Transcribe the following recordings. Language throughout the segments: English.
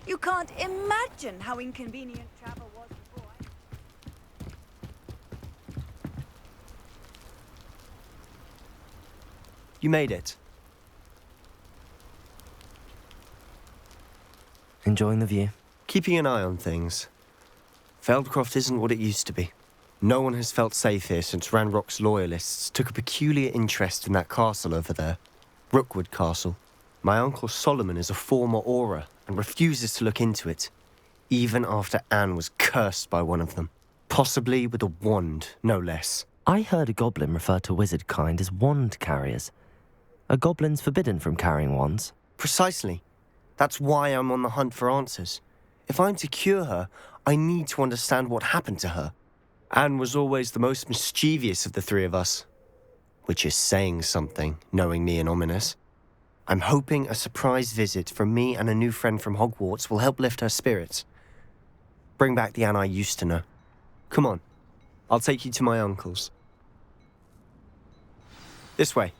You can't imagine how inconvenient travel was before. You made it. Enjoying the view? Keeping an eye on things. Feldcroft isn't what it used to be. No one has felt safe here since Ranrock's loyalists took a peculiar interest in that castle over there. Rookwood Castle. My uncle Solomon is a former Auror and refuses to look into it, even after Anne was cursed by one of them. Possibly with a wand, no less. I heard a goblin refer to wizard kind as wand carriers. Are goblins forbidden from carrying wands? Precisely. That's why I'm on the hunt for answers. If I'm to cure her, I need to understand what happened to her. Anne was always the most mischievous of the three of us. Which is saying something, knowing me and Ominous. I'm hoping a surprise visit from me and a new friend from Hogwarts will help lift her spirits. Bring back the Anne I used to know. Come on, I'll take you to my uncle's. This way.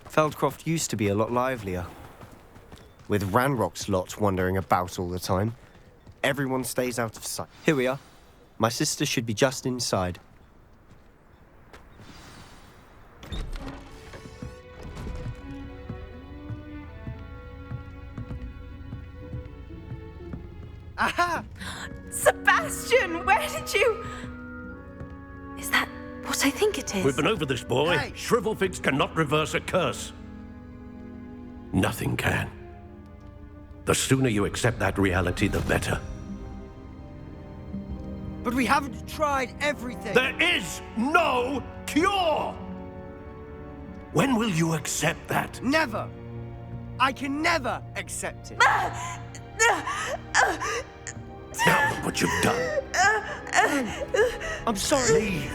Feldcroft used to be a lot livelier. With Ranrock's lot wandering about all the time, everyone stays out of sight. Here we are. My sister should be just inside. Aha! Sebastian, where did you... Is that what I think it is? We've been over this, boy. Hey! Shrivelfigs cannot reverse a curse. Nothing can. The sooner you accept that reality, the better. But we haven't tried everything. There is no cure! When will you accept that? Never. I can never accept it. Now look what you've done. I'm sorry.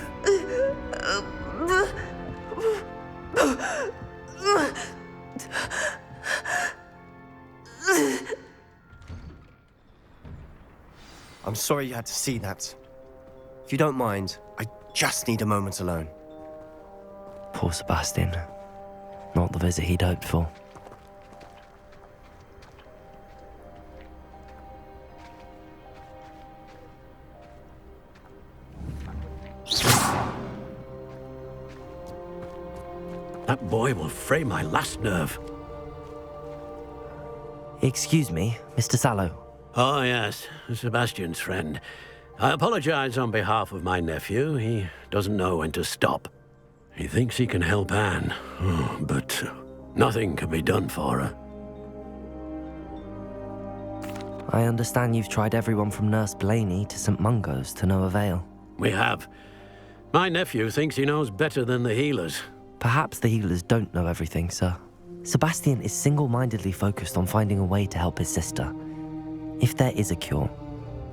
I'm sorry you had to see that. If you don't mind, I just need a moment alone. Poor Sebastian. Not the visit he'd hoped for. That boy will fray my last nerve. Excuse me, Mr. Sallow. Oh, yes, Sebastian's friend. I apologize on behalf of my nephew. He doesn't know when to stop. He thinks he can help Anne, but nothing can be done for her. I understand you've tried everyone from Nurse Blaney to St. Mungo's to no avail. We have. My nephew thinks he knows better than the healers. Perhaps the healers don't know everything, sir. Sebastian is single-mindedly focused on finding a way to help his sister. If there is a cure,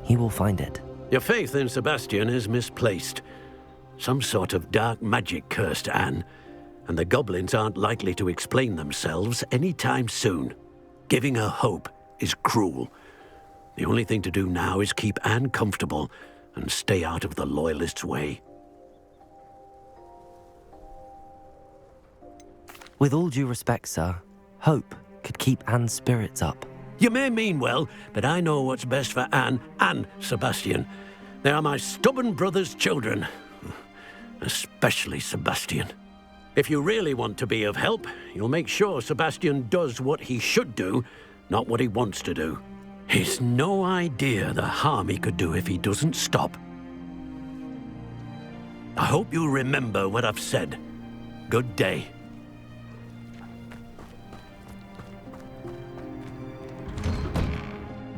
he will find it. Your faith in Sebastian is misplaced. Some sort of dark magic cursed Anne, and the goblins aren't likely to explain themselves anytime soon. Giving her hope is cruel. The only thing to do now is keep Anne comfortable and stay out of the Loyalists' way. With all due respect, sir, hope could keep Anne's spirits up. You may mean well, but I know what's best for Anne and Sebastian. They are my stubborn brother's children. Especially Sebastian. If you really want to be of help, you'll make sure Sebastian does what he should do, not what he wants to do. He's no idea the harm he could do if he doesn't stop. I hope you remember what I've said. Good day.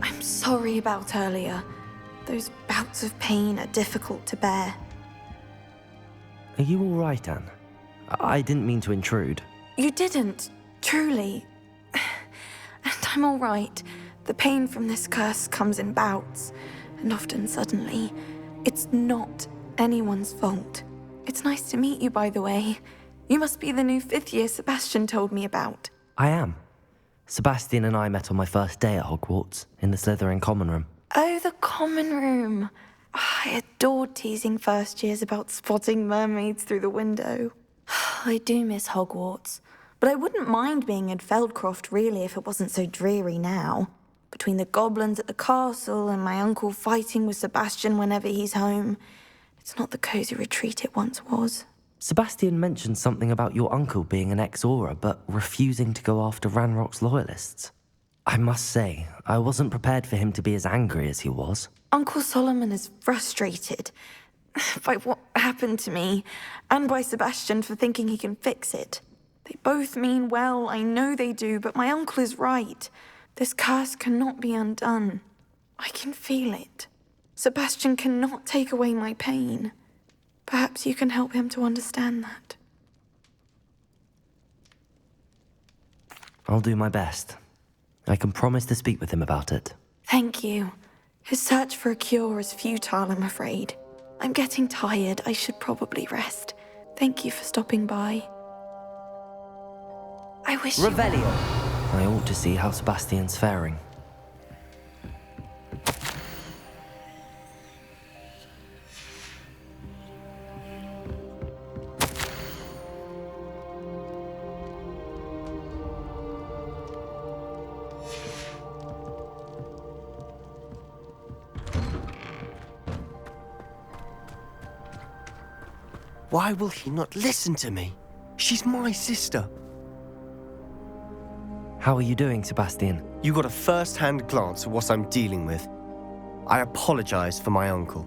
I'm sorry about earlier. Those bouts of pain are difficult to bear. Are you all right, Anne? I didn't mean to intrude. You didn't, truly. And I'm all right. The pain from this curse comes in bouts, and often suddenly. It's not anyone's fault. It's nice to meet you, by the way. You must be the new fifth year Sebastian told me about. I am. Sebastian and I met on my first day at Hogwarts, in the Slytherin common room. Oh, the common room. I adored teasing first years about spotting mermaids through the window. I do miss Hogwarts, but I wouldn't mind being in Feldcroft really if it wasn't so dreary now. Between the goblins at the castle and my uncle fighting with Sebastian whenever he's home, it's not the cosy retreat it once was. Sebastian mentioned something about your uncle being an ex-Auror, but refusing to go after Ranrock's loyalists. I must say, I wasn't prepared for him to be as angry as he was. Uncle Solomon is frustrated by what happened to me, and by Sebastian for thinking he can fix it. They both mean well, I know they do, but my uncle is right. This curse cannot be undone. I can feel it. Sebastian cannot take away my pain. Perhaps you can help him to understand that. I'll do my best. I can promise to speak with him about it. Thank you. His search for a cure is futile, I'm afraid. I'm getting tired. I should probably rest. Thank you for stopping by. I wish Revelio! I ought to see how Sebastian's faring. Why will he not listen to me? She's my sister. How are you doing, Sebastian? You got a first-hand glance at what I'm dealing with. I apologize for my uncle.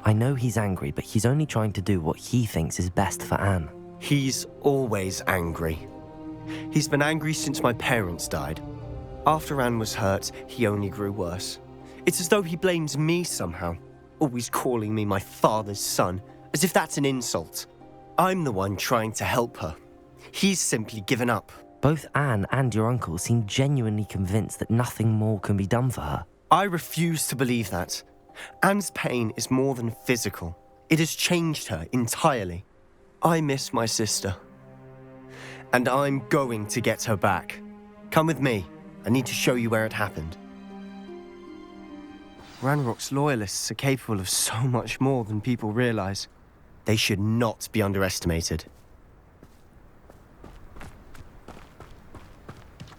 I know he's angry, but he's only trying to do what he thinks is best for Anne. He's always angry. He's been angry since my parents died. After Anne was hurt, he only grew worse. It's as though he blames me somehow, always calling me my father's son, as if that's an insult. I'm the one trying to help her. He's simply given up. Both Anne and your uncle seem genuinely convinced that nothing more can be done for her. I refuse to believe that. Anne's pain is more than physical. It has changed her entirely. I miss my sister. And I'm going to get her back. Come with me. I need to show you where it happened. Ranrock's loyalists are capable of so much more than people realize. They should not be underestimated.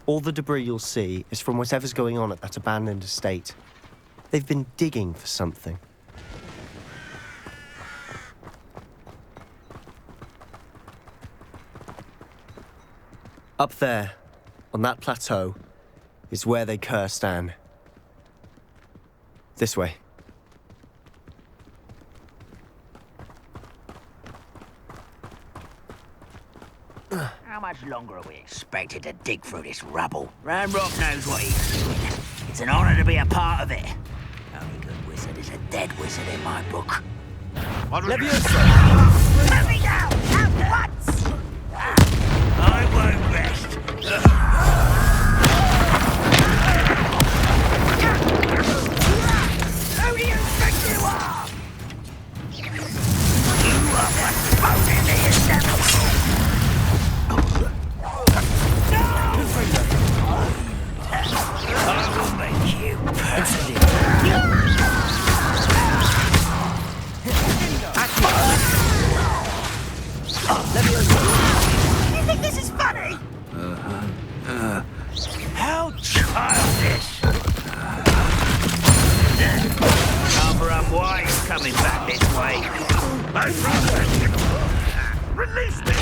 All the debris you'll see is from whatever's going on at that abandoned estate. They've been digging for something. Up there, on that plateau, is where they cursed Anne. This way. How much longer are we expected to dig through this rubble? Ranrock knows what he's doing. It's an honor to be a part of it. Only good wizard is a dead wizard in my book. Let me down! At once! I won't rest. Who do you think you are? You are what's voted in the assembly. I will make you perfect. You think this is funny? How childish! Cover up why he's coming back this way. My brother! Release me!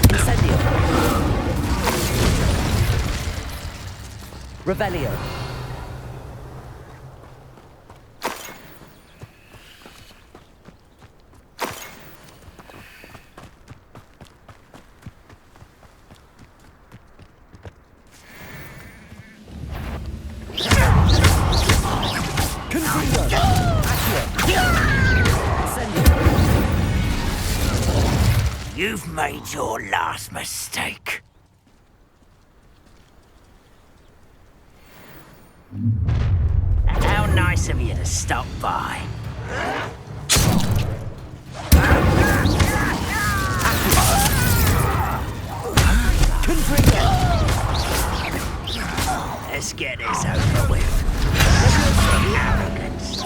Incendio. Revelio. You've made your last mistake. How nice of you to stop by. Let's get this over with. Arrogance.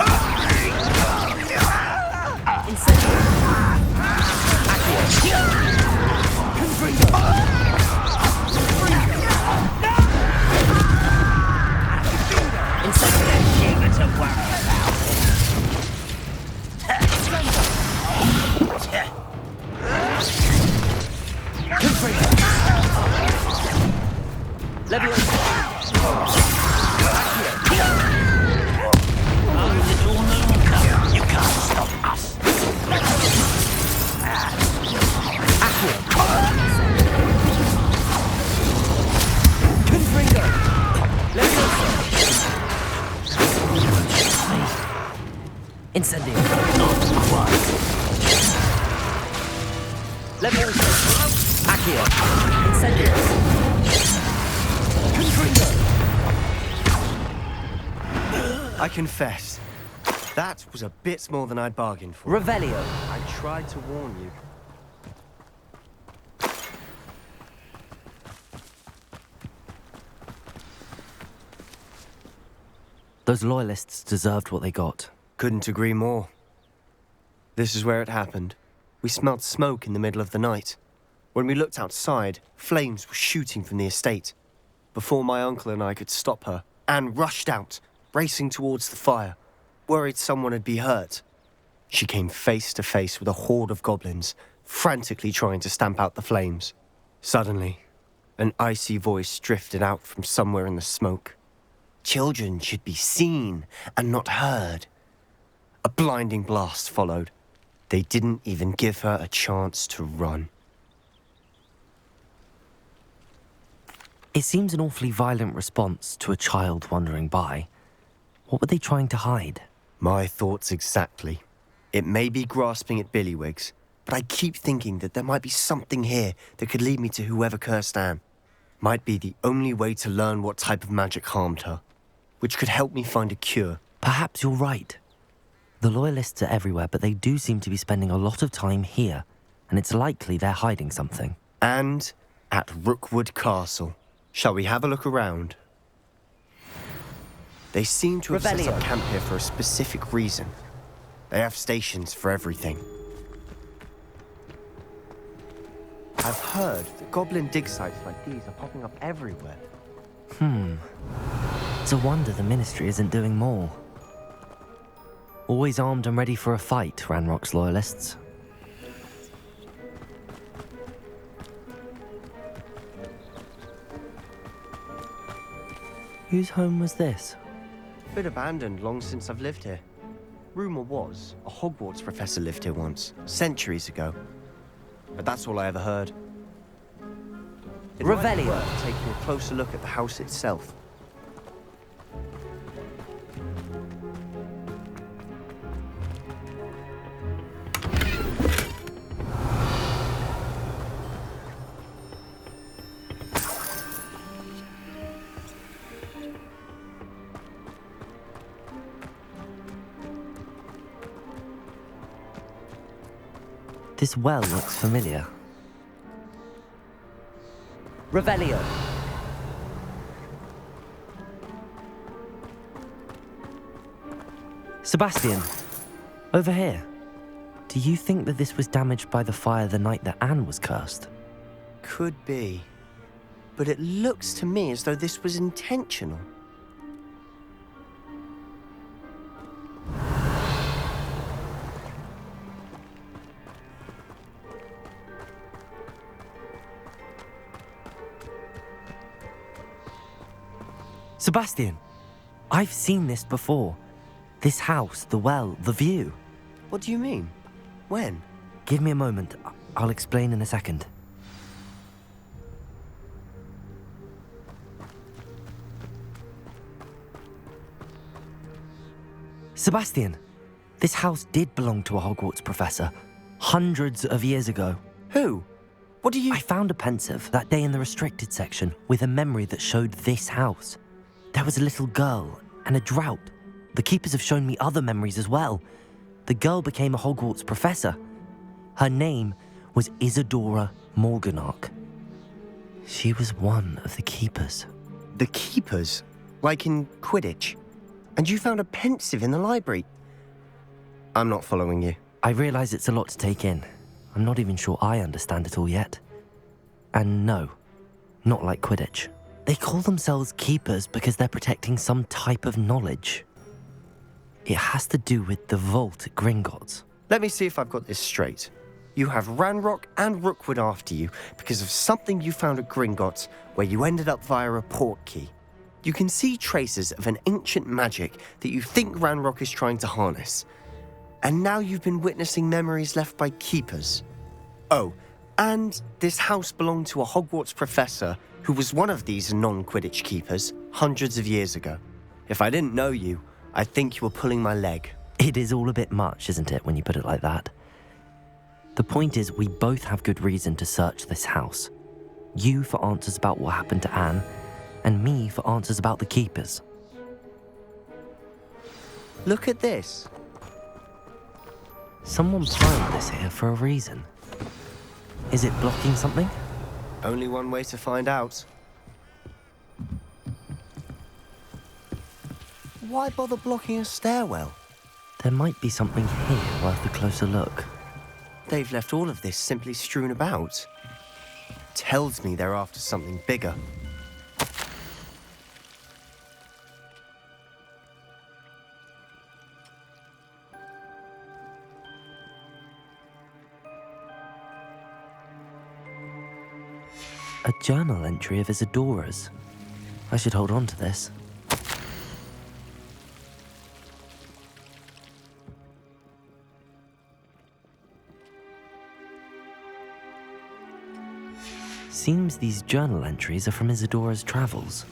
You can't stop us. Incendio. Accio. Incendio. I confess, that was a bit more than I'd bargained for. Revelio. I tried to warn you. Those loyalists deserved what they got. Couldn't agree more. This is where it happened. We smelled smoke in the middle of the night. When we looked outside, flames were shooting from the estate. Before my uncle and I could stop her, Anne rushed out, racing towards the fire, worried someone had been hurt. She came face to face with a horde of goblins, frantically trying to stamp out the flames. Suddenly, an icy voice drifted out from somewhere in the smoke. Children should be seen and not heard. A blinding blast followed. They didn't even give her a chance to run. It seems an awfully violent response to a child wandering by. What were they trying to hide? My thoughts exactly. It may be grasping at Billywigs, but I keep thinking that there might be something here that could lead me to whoever cursed Anne. Might be the only way to learn what type of magic harmed her, which could help me find a cure. Perhaps you're right. The Loyalists are everywhere, but they do seem to be spending a lot of time here, and it's likely they're hiding something. And at Rookwood Castle. Shall we have a look around? They seem to have set up camp here for a specific reason. They have stations for everything. I've heard that goblin dig sites like these are popping up everywhere. It's a wonder the Ministry isn't doing more. Always armed and ready for a fight, Ranrock's Loyalists. Whose home was this? Been abandoned long since I've lived here. Rumour was, a Hogwarts professor lived here once, centuries ago. But that's all I ever heard. It might be worth taking a closer look at the house itself. This well looks familiar. Revelio. Sebastian, over here. Do you think that this was damaged by the fire the night that Anne was cursed? Could be. But it looks to me as though this was intentional. Sebastian, I've seen this before. This house, the well, the view. What do you mean? When? Give me a moment. I'll explain in a second. Sebastian, this house did belong to a Hogwarts professor, hundreds of years ago. Who? What do you... I found a pensive that day in the restricted section with a memory that showed this house. There was a little girl and a drought. The keepers have shown me other memories as well. The girl became a Hogwarts professor. Her name was Isadora Morganach. She was one of the keepers. The keepers? Like in Quidditch. And you found a pensive in the library. I'm not following you. I realize it's a lot to take in. I'm not even sure I understand it all yet. And no, not like Quidditch. They call themselves keepers because they're protecting some type of knowledge. It has to do with the vault at Gringotts. Let me see if I've got this straight. You have Ranrock and Rookwood after you because of something you found at Gringotts where you ended up via a portkey. You can see traces of an ancient magic that you think Ranrock is trying to harness. And now you've been witnessing memories left by keepers. Oh, and this house belonged to a Hogwarts professor who was one of these non-Quidditch keepers hundreds of years ago. If I didn't know you, I'd think you were pulling my leg. It is all a bit much, isn't it, when you put it like that? The point is, we both have good reason to search this house. You for answers about what happened to Anne, and me for answers about the keepers. Look at this. Someone piled this here for a reason. Is it blocking something? Only one way to find out. Why bother blocking a stairwell? There might be something here worth a closer look. They've left all of this simply strewn about. Tells me they're after something bigger. A journal entry of Isadora's. I should hold on to this. Seems these journal entries are from Isadora's travels.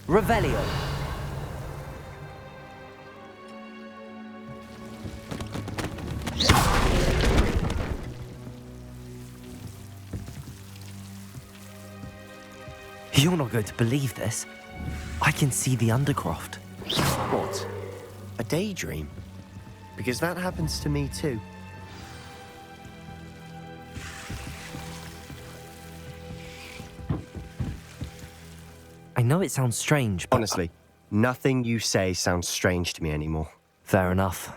Revelio. You're not going to believe this. I can see the Undercroft. What? A daydream? Because that happens to me too. I know it sounds strange, but... Honestly, nothing you say sounds strange to me anymore. Fair enough.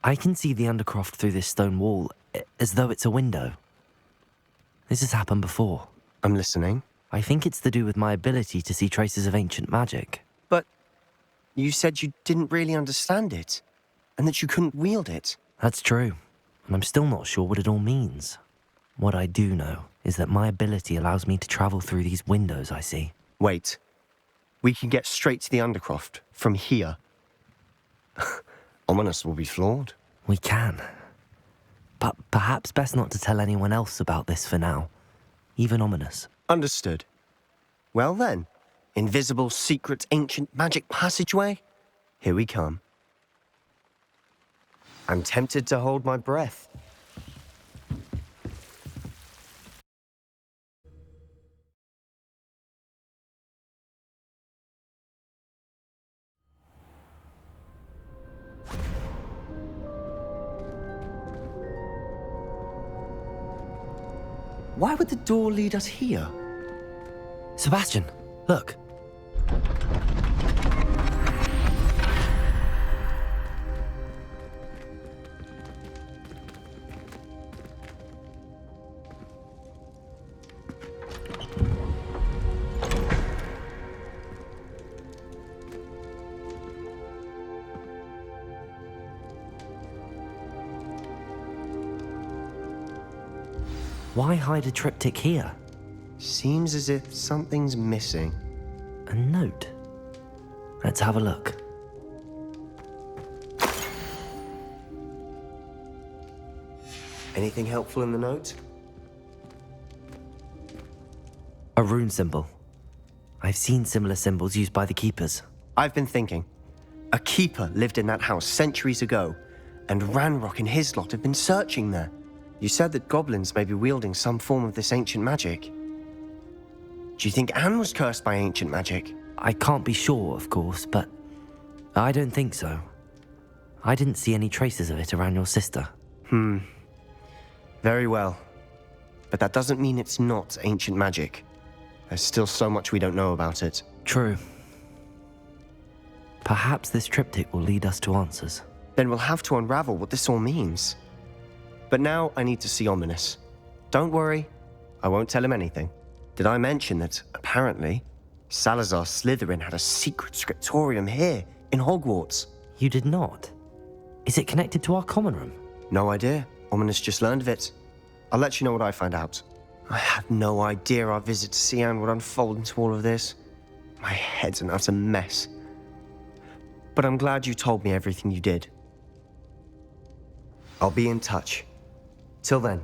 I can see the Undercroft through this stone wall, as though it's a window. This has happened before. I'm listening. I think it's to do with my ability to see traces of ancient magic. But you said you didn't really understand it, and that you couldn't wield it. That's true, and I'm still not sure what it all means. What I do know is that my ability allows me to travel through these windows I see. Wait. We can get straight to the Undercroft from here. Ominous will be flawed. We can. But perhaps best not to tell anyone else about this for now. Even Ominous. Understood. Well then, invisible, secret, ancient magic passageway? Here we come. I'm tempted to hold my breath. Why would the door lead us here? Sebastian, look. Why hide a triptych here? Seems as if something's missing. A note. Let's have a look. Anything helpful in the note? A rune symbol. I've seen similar symbols used by the keepers. I've been thinking. A keeper lived in that house centuries ago, and Ranrock and his lot have been searching there. You said that goblins may be wielding some form of this ancient magic. Do you think Anne was cursed by ancient magic? I can't be sure, of course, but I don't think so. I didn't see any traces of it around your sister. Very well. but that doesn't mean it's not ancient magic. There's still so much we don't know about it. True. Perhaps this triptych will lead us to answers. Then we'll have to unravel what this all means. But now I need to see Ominous. Don't worry, I won't tell him anything. Did I mention that, apparently, Salazar Slytherin had a secret scriptorium here in Hogwarts? You did not? Is it connected to our common room? No idea. Ominous just learned of it. I'll let you know what I find out. I had no idea our visit to Cian would unfold into all of this. My head's an utter mess. But I'm glad you told me everything you did. I'll be in touch. Till then.